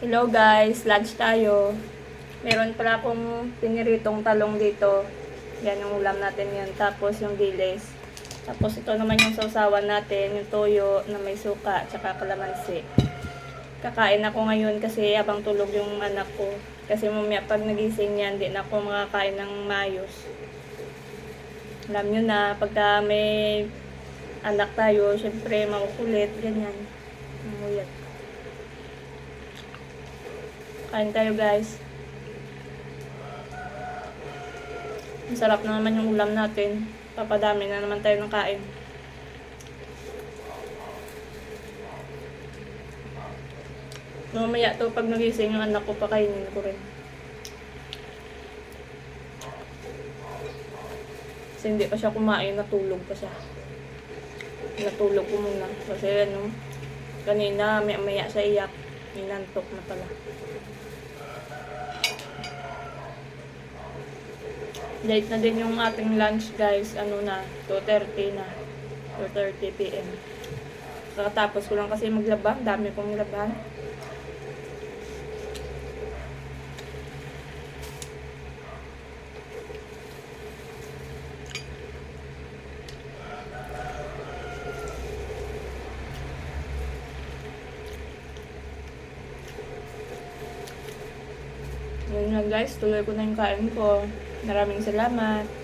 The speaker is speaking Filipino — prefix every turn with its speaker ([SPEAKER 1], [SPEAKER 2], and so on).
[SPEAKER 1] Hello guys, lunch tayo. Meron pala akong piniritong talong dito. Yan yung ulam natin yan. Tapos yung dilis. Tapos ito naman yung sausawan natin, yung toyo na may suka, tsaka kalamansi. Kakain ako ngayon kasi habang tulog yung anak ko. Kasi mamaya pag nagising yan, di na ako makakain ng mayos. Alam nyo na, pagka may anak tayo, syempre makukulit, ganyan. Mamuyat. Kain tayo guys. Masarap na naman yung ulam natin. Papadami na naman tayo ng kain. Mamaya to pag nagising yung anak ko, pakainin ko rin. Kasi hindi pa siya kumain, natulog pa siya. Natulog ko muna. Kasi ano, kanina maya siya iyak. Inantok na pala. Late na din yung ating lunch guys. Ano na, 2:30 na. 2:30 PM. Kakatapos ko lang kasi maglaba. Dami kong laban. Yun nga guys, tuloy ko na yung kain ko. Maraming salamat.